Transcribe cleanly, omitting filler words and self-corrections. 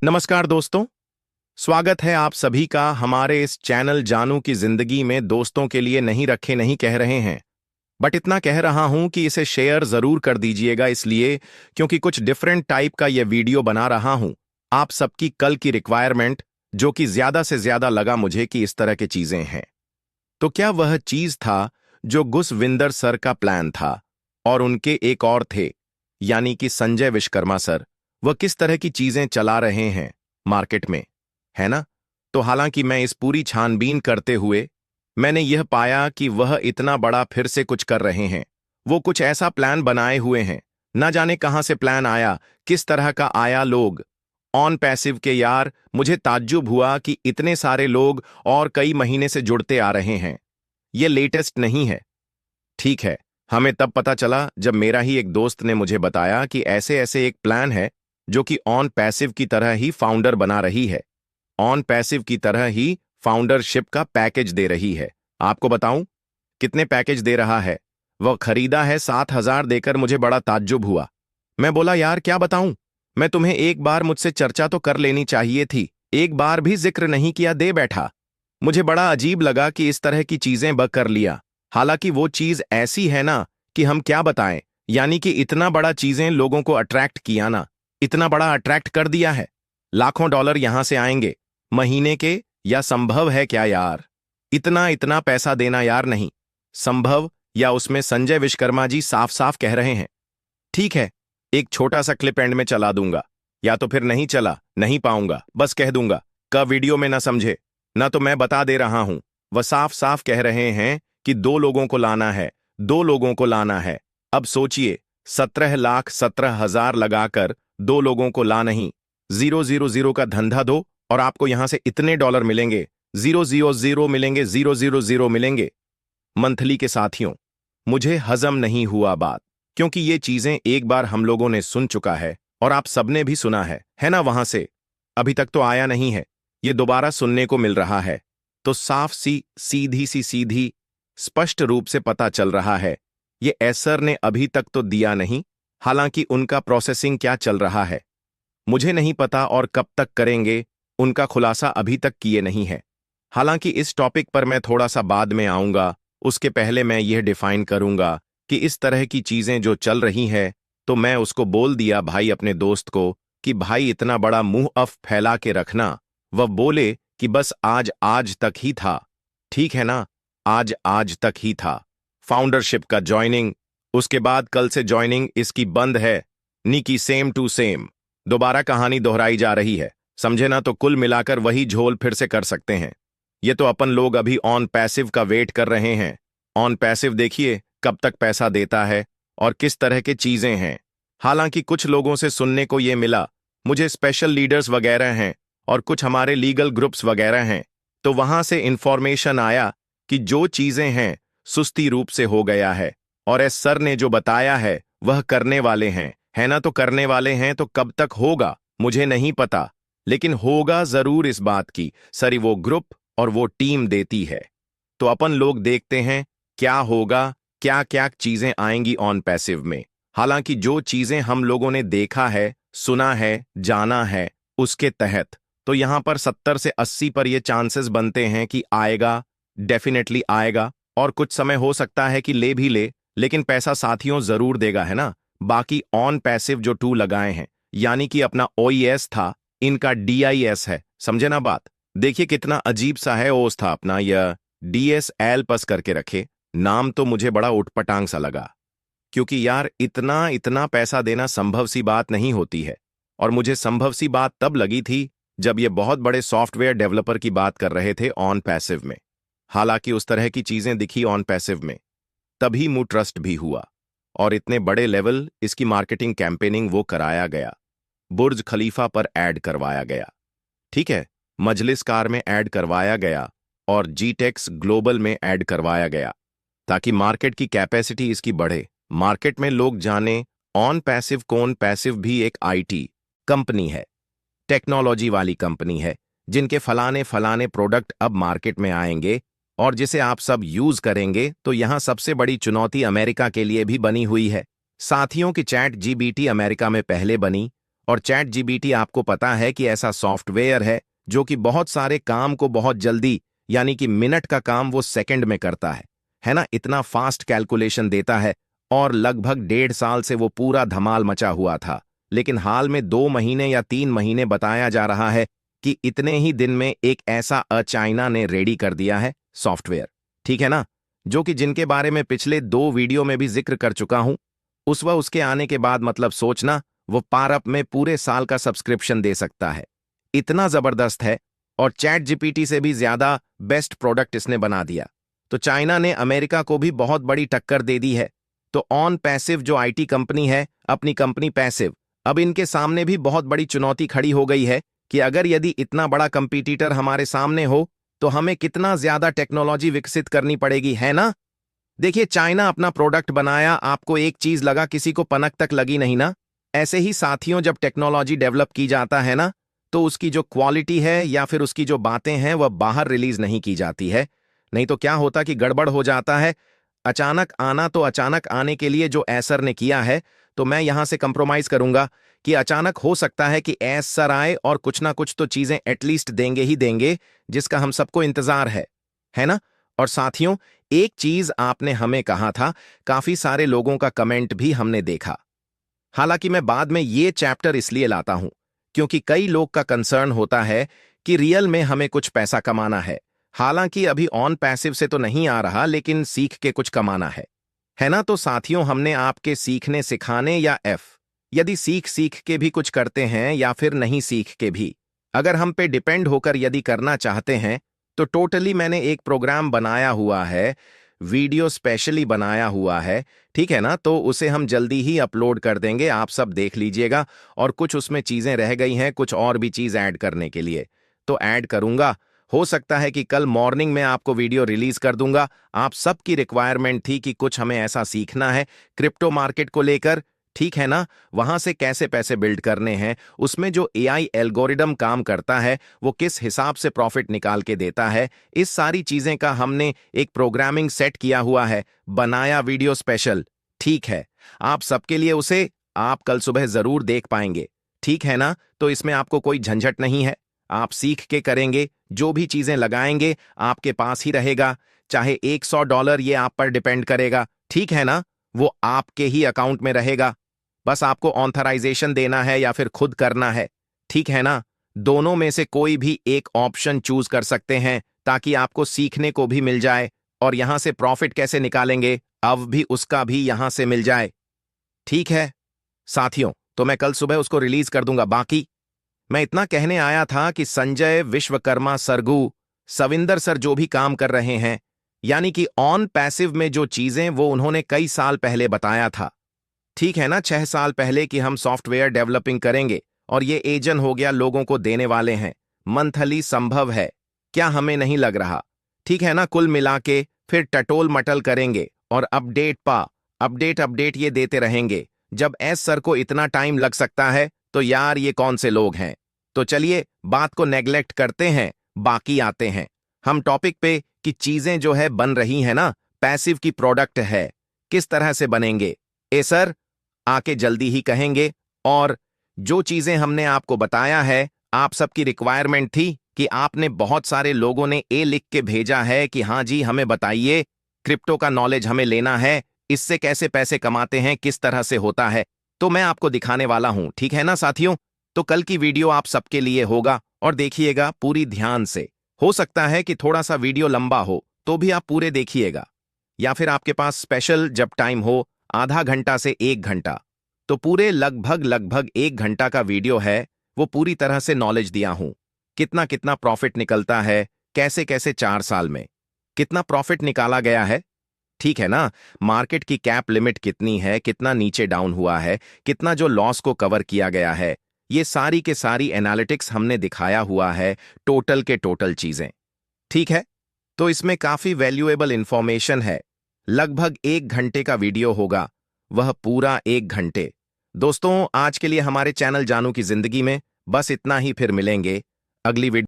नमस्कार दोस्तों। स्वागत है आप सभी का हमारे इस चैनल जानू की जिंदगी में। दोस्तों के लिए नहीं रखे नहीं कह रहे हैं, बट इतना कह रहा हूं कि इसे शेयर जरूर कर दीजिएगा, इसलिए क्योंकि कुछ डिफरेंट टाइप का ये वीडियो बना रहा हूं आप सबकी कल की रिक्वायरमेंट, जो कि ज्यादा से ज्यादा लगा मुझे कि इस तरह की चीजें हैं। तो क्या वह चीज था जो गुसविंदर सर का प्लान था और उनके एक और थे, यानी कि संजय विश्वकर्मा सर, वह किस तरह की चीजें चला रहे हैं मार्केट में, है ना? तो हालांकि मैं इस पूरी छानबीन करते हुए मैंने यह पाया कि वह इतना बड़ा फिर से कुछ कर रहे हैं। वो कुछ ऐसा प्लान बनाए हुए हैं, ना जाने कहां से प्लान आया, किस तरह का आया। लोग ऑन पैसिव के यार, मुझे ताज्जुब हुआ कि इतने सारे लोग और कई महीने से जुड़ते आ रहे हैं। ये लेटेस्ट नहीं है, ठीक है। हमें तब पता चला जब मेरा ही एक दोस्त ने मुझे बताया कि ऐसे ऐसे एक प्लान है जो कि ऑन पैसिव की तरह ही फाउंडर बना रही है, ऑन पैसिव की तरह ही फाउंडरशिप का पैकेज दे रही है। आपको बताऊं कितने पैकेज दे रहा है? वह खरीदा है 7,000 देकर। मुझे बड़ा ताज्जुब हुआ। मैं बोला यार क्या बताऊं, मैं तुम्हें एक बार मुझसे चर्चा तो कर लेनी चाहिए थी, एक बार भी जिक्र नहीं किया, दे बैठा। मुझे बड़ा अजीब लगा कि इस तरह की चीजें ब कर लिया। हालांकि वो चीज ऐसी है ना कि हम क्या बताएं, यानी कि इतना बड़ा चीजें लोगों को अट्रैक्ट किया ना, इतना बड़ा अट्रैक्ट कर दिया है। लाखों डॉलर यहां से आएंगे महीने के, या संभव है क्या यार? इतना इतना पैसा देना यार, नहीं संभव। या उसमें संजय विश्वकर्मा जी साफ साफ कह रहे हैं। ठीक है, एक छोटा सा क्लिप एंड में चला दूंगा, या तो फिर नहीं चला नहीं पाऊंगा, बस कह दूंगा का वीडियो में ना समझे ना, तो मैं बता दे रहा हूं। वह साफ साफ कह रहे हैं कि 2 लोगों को लाना है, 2 लोगों को लाना है। अब सोचिए, 17,17,000 लगाकर 2 लोगों को ला नहीं, 000 का धंधा दो और आपको यहां से इतने डॉलर मिलेंगे, 000 मिलेंगे, 000 मिलेंगे मंथली के। साथियों, मुझे हजम नहीं हुआ बात, क्योंकि ये चीजें एक बार हम लोगों ने सुन चुका है और आप सबने भी सुना है ना? वहां से अभी तक तो आया नहीं है, ये दोबारा सुनने को मिल रहा है। तो साफ सी सीधी स्पष्ट रूप से पता चल रहा है ये एसर ने अभी तक तो दिया नहीं। हालांकि उनका प्रोसेसिंग क्या चल रहा है मुझे नहीं पता, और कब तक करेंगे उनका खुलासा अभी तक किए नहीं है। हालांकि इस टॉपिक पर मैं थोड़ा सा बाद में आऊंगा, उसके पहले मैं यह डिफाइन करूंगा कि इस तरह की चीजें जो चल रही है, तो मैं उसको बोल दिया भाई अपने दोस्त को कि भाई इतना बड़ा मुंह अफ फैला के रखना। वह बोले कि बस आज आज तक ही था, ठीक है ना, आज आज तक ही था फाउंडरशिप का ज्वाइनिंग। उसके बाद कल से ज्वाइनिंग इसकी बंद है। निकी सेम टू सेम दोबारा कहानी दोहराई जा रही है, समझे ना? तो कुल मिलाकर वही झोल फिर से कर सकते हैं। ये तो अपन लोग अभी ऑन पैसिव का वेट कर रहे हैं। ऑन पैसिव देखिए कब तक पैसा देता है और किस तरह के चीजें हैं। हालांकि कुछ लोगों से सुनने को ये मिला, मुझे स्पेशल लीडर्स वगैरह हैं और कुछ हमारे लीगल ग्रुप्स वगैरह हैं, तो वहां से इंफॉर्मेशन आया कि जो चीजें हैं सुस्ती रूप से हो गया है, और एस सर ने जो बताया है वह करने वाले हैं, है ना? तो करने वाले हैं, तो कब तक होगा मुझे नहीं पता, लेकिन होगा जरूर इस बात की सरी वो ग्रुप और वो टीम देती है। तो अपन लोग देखते हैं क्या होगा, क्या क्या चीजें आएंगी ऑन पैसिव में। हालांकि जो चीजें हम लोगों ने देखा है, सुना है, जाना है, उसके तहत तो यहां पर 70 से 80 पर ये चांसेस बनते हैं कि आएगा, डेफिनेटली आएगा। और कुछ समय हो सकता है कि ले भी ले, लेकिन पैसा साथियों जरूर देगा, है ना? बाकी ऑन पैसिव जो 2 लगाए हैं, यानी कि अपना ओईएस था, इनका डीआईएस है, समझे ना बात? देखिए कितना अजीब सा है ओस था अपना, यह डीएसएल पस करके रखे। नाम तो मुझे बड़ा उटपटांग सा लगा, क्योंकि यार इतना इतना पैसा देना संभव सी बात नहीं होती है। और मुझे संभव सी बात तब लगी थी जब ये बहुत बड़े सॉफ्टवेयर डेवलपर की बात कर रहे थे ऑन पैसिव में। हालांकि उस तरह की चीजें दिखी ऑन पैसिव में, तभी मुझे ट्रस्ट भी हुआ। और इतने बड़े लेवल इसकी मार्केटिंग कैंपेनिंग वो कराया गया, बुर्ज खलीफा पर ऐड करवाया गया, ठीक है, मजलिस कार में ऐड करवाया गया, और जीटेक्स ग्लोबल में ऐड करवाया गया, ताकि मार्केट की कैपेसिटी इसकी बढ़े, मार्केट में लोग जाने ऑन पैसिव कौन। पैसिव भी एक आईटी कंपनी है, टेक्नोलॉजी वाली कंपनी है, जिनके फलाने फलाने प्रोडक्ट अब मार्केट में आएंगे और जिसे आप सब यूज करेंगे। तो यहां सबसे बड़ी चुनौती अमेरिका के लिए भी बनी हुई है। साथियों की चैट जीबीटी अमेरिका में पहले बनी और चैट जीपीटी आपको पता है कि ऐसा सॉफ्टवेयर है जो कि बहुत सारे काम को बहुत जल्दी, यानी कि मिनट का काम वो सेकंड में करता है ना, इतना फास्ट कैलकुलेशन देता है। और लगभग 1.5 साल से वो पूरा धमाल मचा हुआ था, लेकिन हाल में 2 महीने या 3 महीने बताया जा रहा है कि इतने ही दिन में एक ऐसा चाइना ने रेडी कर दिया है सॉफ्टवेयर, ठीक है ना, जो कि जिनके बारे में पिछले 2 वीडियो में भी जिक्र कर चुका हूं। उसके आने के बाद मतलब सोचना, वो पारअप में पूरे साल का सब्सक्रिप्शन दे सकता है। इतना जबरदस्त है, और चैट जीपीटी से भी ज्यादा बेस्ट प्रोडक्ट इसने बना दिया। तो चाइना ने अमेरिका को भी बहुत बड़ी टक्कर दे दी है। तो ऑन पैसिव जो आईटी कंपनी है, अपनी कंपनी पैसिव, अब इनके सामने भी बहुत बड़ी चुनौती खड़ी हो गई है कि अगर यदि इतना बड़ा कंपीटिटर हमारे सामने हो तो हमें कितना ज्यादा टेक्नोलॉजी विकसित करनी पड़ेगी, है ना। देखिए, चाइना अपना प्रोडक्ट बनाया, आपको एक चीज लगा, किसी को पनक तक लगी नहीं ना। ऐसे ही साथियों, जब टेक्नोलॉजी डेवलप की जाता है ना, तो उसकी जो क्वालिटी है या फिर उसकी जो बातें हैं वह बाहर रिलीज नहीं की जाती है। नहीं तो क्या होता कि गड़बड़ हो जाता है। अचानक आना, तो अचानक आने के लिए जो एसर ने किया है, तो मैं यहां से कंप्रोमाइज करूंगा कि अचानक हो सकता है कि एस सर आए और कुछ ना कुछ तो चीजें एटलीस्ट देंगे ही देंगे, जिसका हम सबको इंतजार है ना। और साथियों, एक चीज आपने हमें कहा था, काफी सारे लोगों का कमेंट भी हमने देखा। हालांकि मैं बाद में ये चैप्टर इसलिए लाता हूं क्योंकि कई लोग का कंसर्न होता है कि रियल में हमें कुछ पैसा कमाना है। हालांकि अभी ऑन पैसिव से तो नहीं आ रहा, लेकिन सीख के कुछ कमाना है ना। तो साथियों, हमने आपके सीखने सिखाने या यदि सीख के भी कुछ करते हैं या फिर नहीं सीख के भी, अगर हम पे डिपेंड होकर यदि करना चाहते हैं, तो टोटली मैंने एक प्रोग्राम बनाया हुआ है, वीडियो स्पेशली बनाया हुआ है, ठीक है ना। तो उसे हम जल्दी ही अपलोड कर देंगे, आप सब देख लीजिएगा। और कुछ उसमें चीजें रह गई हैं, कुछ और भी चीज ऐड करने के लिए, तो ऐड करूंगा। हो सकता है कि कल मॉर्निंग में आपको वीडियो रिलीज कर दूंगा। आप सबकी रिक्वायरमेंट थी कि कुछ हमें ऐसा सीखना है क्रिप्टो मार्केट को लेकर, ठीक है ना। वहां से कैसे पैसे बिल्ड करने हैं, उसमें जो एआई एल्गोरिदम काम करता है वो किस हिसाब से प्रॉफिट निकाल के देता है, इस सारी चीजें का हमने एक प्रोग्रामिंग सेट किया हुआ है, बनाया वीडियो स्पेशल, ठीक है। आप सबके लिए उसे आप कल सुबह जरूर देख पाएंगे, ठीक है ना। तो इसमें आपको कोई झंझट नहीं है, आप सीख के करेंगे, जो भी चीजें लगाएंगे आपके पास ही रहेगा। चाहे $100 ये आप पर डिपेंड करेगा, ठीक है ना, वो आपके ही अकाउंट में रहेगा। बस आपको ऑथराइजेशन देना है या फिर खुद करना है, ठीक है ना। दोनों में से कोई भी एक ऑप्शन चूज कर सकते हैं ताकि आपको सीखने को भी मिल जाए और यहां से प्रॉफिट कैसे निकालेंगे अब भी उसका भी यहां से मिल जाए, ठीक है साथियों। तो मैं कल सुबह उसको रिलीज कर दूंगा। बाकी मैं इतना कहने आया था कि संजय, विश्वकर्मा, सरगू, सविंदर सर जो भी काम कर रहे हैं, यानी कि ऑन पैसिव में जो चीजें वो उन्होंने कई साल पहले बताया था, ठीक है ना, 6 साल पहले कि हम सॉफ्टवेयर डेवलपिंग करेंगे और ये एजेंट हो गया लोगों को देने वाले हैं। मंथली संभव है क्या, हमें नहीं लग रहा, ठीक है ना। कुल मिला के फिर टटोल मटल करेंगे और अपडेट ये देते रहेंगे। जब एस सर को इतना टाइम लग सकता है तो यार ये कौन से लोग हैं। तो चलिए बात को नेग्लेक्ट करते हैं, बाकी आते हैं हम टॉपिक पे कि चीजें जो है बन रही है ना, पैसिव की प्रोडक्ट है, किस तरह से बनेंगे ए सर आके जल्दी ही कहेंगे। और जो चीजें हमने आपको बताया है, आप सबकी रिक्वायरमेंट थी कि आपने बहुत सारे लोगों ने लिख के भेजा है कि हाँ जी हमें बताइए, क्रिप्टो का नॉलेज हमें लेना है, इससे कैसे पैसे कमाते हैं, किस तरह से होता है, तो मैं आपको दिखाने वाला हूं, ठीक है ना साथियों। तो कल की वीडियो आप सबके लिए होगा और देखिएगा पूरी ध्यान से। हो सकता है कि थोड़ा सा वीडियो लंबा हो तो भी आप पूरे देखिएगा, या फिर आपके पास स्पेशल जब टाइम हो आधा घंटा से 1 घंटा, तो पूरे लगभग 1 घंटा का वीडियो है, वो पूरी तरह से नॉलेज दिया हूं। कितना कितना प्रॉफिट निकलता है, कैसे कैसे 4 साल में कितना प्रॉफिट निकाला गया है, ठीक है ना। मार्केट की कैप लिमिट कितनी है, कितना नीचे डाउन हुआ है, कितना जो लॉस को कवर किया गया है, ये सारी के सारी एनालिटिक्स हमने दिखाया हुआ है, टोटल के टोटल चीजें, ठीक है। तो इसमें काफी वैल्यूएबल इंफॉर्मेशन है। लगभग 1 घंटे का वीडियो होगा, वह पूरा 1 घंटे। दोस्तों, आज के लिए हमारे चैनल जानू की जिंदगी में बस इतना ही, फिर मिलेंगे अगली वीडियो।